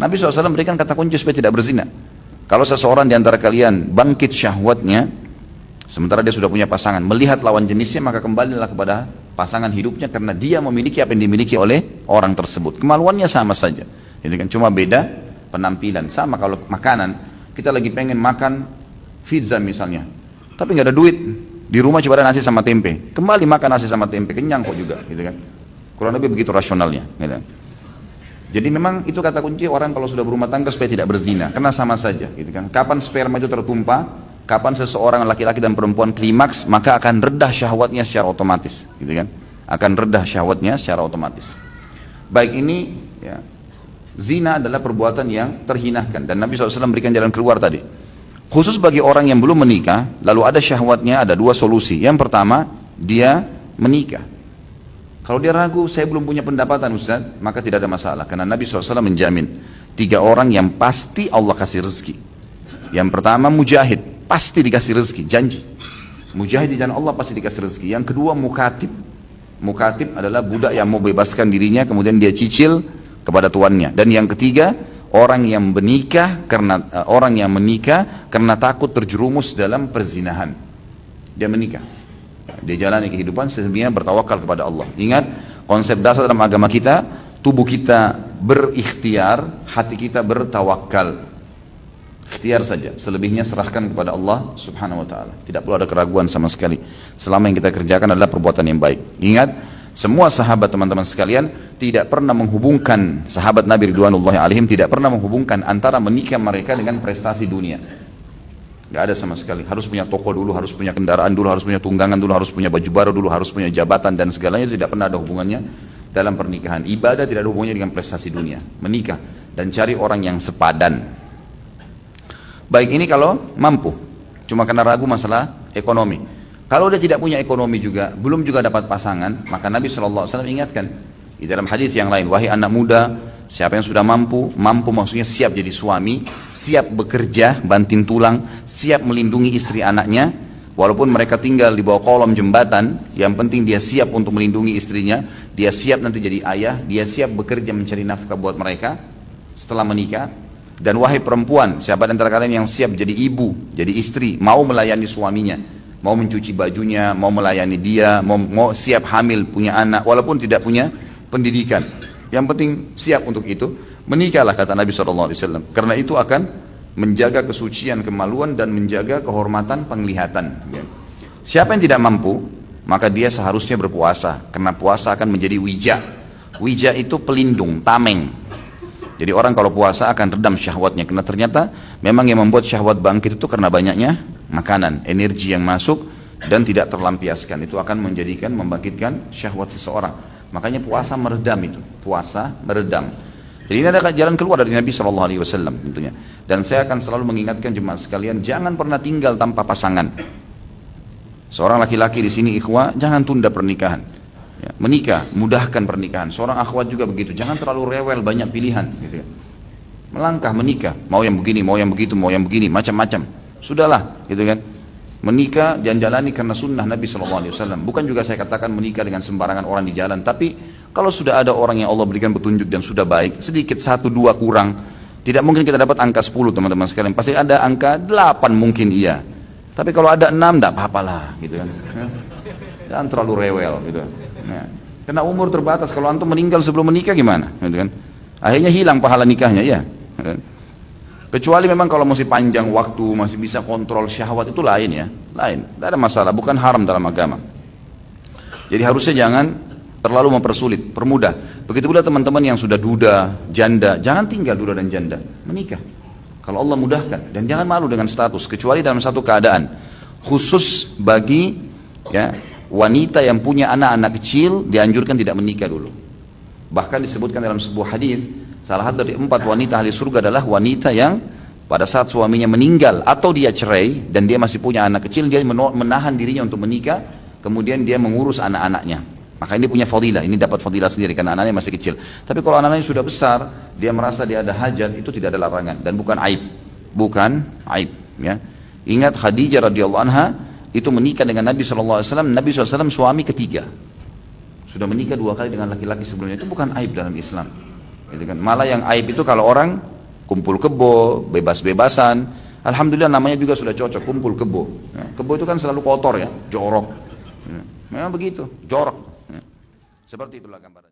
Nabi SAW berikan kata kunci supaya tidak berzina. Kalau seseorang di antara kalian bangkit syahwatnya, sementara dia sudah punya pasangan, melihat lawan jenisnya, maka kembalilah kepada pasangan hidupnya karena dia memiliki apa yang dimiliki oleh orang tersebut. Kemaluannya sama saja. Ini kan cuma beda penampilan. Sama kalau makanan, kita lagi pengen makan pizza misalnya, tapi nggak ada duit. Di rumah cuma ada nasi sama tempe. Kembali makan nasi sama tempe, kenyang kok juga, gitu kan. Kurang lebih begitu rasionalnya, gitu. Jadi memang itu kata kunci orang kalau sudah berumah tangga supaya tidak berzina, karena sama saja, gitu kan. Kapan sperma itu tertumpah, kapan seseorang laki-laki dan perempuan klimaks, maka akan redah syahwatnya secara otomatis, gitu kan. Akan redah syahwatnya secara otomatis. Baik ini, ya, zina adalah perbuatan yang terhinakan dan Nabi SAW berikan jalan keluar tadi. Khusus bagi orang yang belum menikah, lalu ada syahwatnya, ada dua solusi. Yang pertama, dia menikah. Kalau dia ragu, saya belum punya pendapatan Ustaz, maka tidak ada masalah. Karena Nabi SAW menjamin 3 orang yang pasti Allah kasih rezeki. Yang pertama mujahid, pasti dikasih rezeki, janji. Mujahid di jalan Allah pasti dikasih rezeki. Yang kedua mukatib. Mukatib adalah budak yang mau bebaskan dirinya, kemudian dia cicil kepada tuannya. Dan yang ketiga, orang yang menikah karena takut terjerumus dalam perzinahan. Dia menikah. Dia jalani kehidupan sesungguhnya bertawakal kepada Allah. Ingat, konsep dasar dalam agama kita, tubuh kita berikhtiar, hati kita bertawakal. Ikhtiar saja, selebihnya serahkan kepada Allah Subhanahu wa taala. Tidak perlu ada keraguan sama sekali. Selama yang kita kerjakan adalah perbuatan yang baik. Ingat, semua sahabat teman-teman sekalian tidak pernah menghubungkan, sahabat Nabi ridwanullahi alaihim tidak pernah menghubungkan antara menikah mereka dengan prestasi dunia. Gak ada sama sekali. Harus punya toko dulu, harus punya kendaraan dulu, harus punya tunggangan dulu, harus punya baju baru dulu, harus punya jabatan dan segalanya. Itu tidak pernah ada hubungannya dalam pernikahan. Ibadah tidak ada hubungannya dengan prestasi dunia. Menikah dan cari orang yang sepadan. Baik ini kalau mampu, cuma karena ragu masalah ekonomi. Kalau dia tidak punya ekonomi juga, belum juga dapat pasangan, maka Nabi SAW ingatkan di dalam hadis yang lain, wahai anak muda, siapa yang sudah mampu maksudnya siap jadi suami, siap bekerja, banting tulang, siap melindungi istri anaknya, walaupun mereka tinggal di bawah kolom jembatan, yang penting dia siap untuk melindungi istrinya, dia siap nanti jadi ayah, dia siap bekerja mencari nafkah buat mereka setelah menikah. Dan wahai perempuan, siapa di antara kalian yang siap jadi ibu, jadi istri, mau melayani suaminya, mau mencuci bajunya, mau melayani dia, mau siap hamil, punya anak, walaupun tidak punya pendidikan. Yang penting siap untuk itu, menikahlah kata Nabi SAW. Karena itu akan menjaga kesucian kemaluan dan menjaga kehormatan penglihatan. Siapa yang tidak mampu, maka dia seharusnya berpuasa. Karena puasa akan menjadi wija. Wija itu pelindung, tameng. Jadi orang kalau puasa akan redam syahwatnya. Karena ternyata memang yang membuat syahwat bangkit itu karena banyaknya makanan, energi yang masuk dan tidak terlampiaskan. Itu akan membangkitkan syahwat seseorang. Makanya puasa meredam itu, puasa meredam. Jadi ini ada jalan keluar dari Nabi SAW tentunya. Dan saya akan selalu mengingatkan jemaah sekalian, jangan pernah tinggal tanpa pasangan. Seorang laki-laki di sini ikhwah, jangan tunda pernikahan. Ya, menikah, mudahkan pernikahan. Seorang akhwat juga begitu, jangan terlalu rewel banyak pilihan. Gitu ya. Melangkah menikah, mau yang begini, mau yang begitu, mau yang begini, macam-macam. Sudahlah, gitu kan. Menikah dan jalani karena sunnah Nabi SAW. Bukan juga saya katakan menikah dengan sembarangan orang di jalan. Tapi kalau sudah ada orang yang Allah berikan petunjuk dan sudah baik, sedikit 1, 2 kurang, tidak mungkin kita dapat angka 10 teman-teman sekalian. Pasti ada angka 8 mungkin iya. Tapi kalau ada 6 tidak apa-apalah gitu kan. Jangan terlalu rewel gitu. Nah, karena umur terbatas, kalau antum meninggal sebelum menikah gimana? Gitu kan? Akhirnya hilang pahala nikahnya ya. Kecuali memang kalau masih panjang waktu, masih bisa kontrol syahwat itu lain ya, lain. Tidak ada masalah, bukan haram dalam agama. Jadi harusnya jangan terlalu mempersulit, permudah. Begitu pula teman-teman yang sudah duda, janda, jangan tinggal duda dan janda, menikah. Kalau Allah mudahkan, dan jangan malu dengan status, kecuali dalam satu keadaan khusus bagi ya wanita yang punya anak-anak kecil dianjurkan tidak menikah dulu. Bahkan disebutkan dalam sebuah hadis, salah satu dari 4 wanita ahli surga adalah wanita yang pada saat suaminya meninggal atau dia cerai dan dia masih punya anak kecil, dia menahan dirinya untuk menikah, kemudian dia mengurus anak-anaknya. Maka ini punya fadilah, ini dapat fadilah sendiri karena anaknya masih kecil. Tapi kalau anak-anaknya sudah besar, dia merasa dia ada hajat, itu tidak ada larangan dan bukan aib. Bukan aib, ya. Ingat Khadijah radhiyallahu anha itu menikah dengan Nabi SAW. Nabi SAW suami ketiga. Sudah menikah 2 kali dengan laki-laki sebelumnya, itu bukan aib dalam Islam. Gitu kan. Malah yang aib itu kalau orang kumpul kebo, bebas-bebasan. Alhamdulillah namanya juga sudah cocok, kumpul kebo. Ya, kebo itu kan selalu kotor ya, jorok. Ya, memang begitu, jorok. Ya. Seperti itulah gambaran.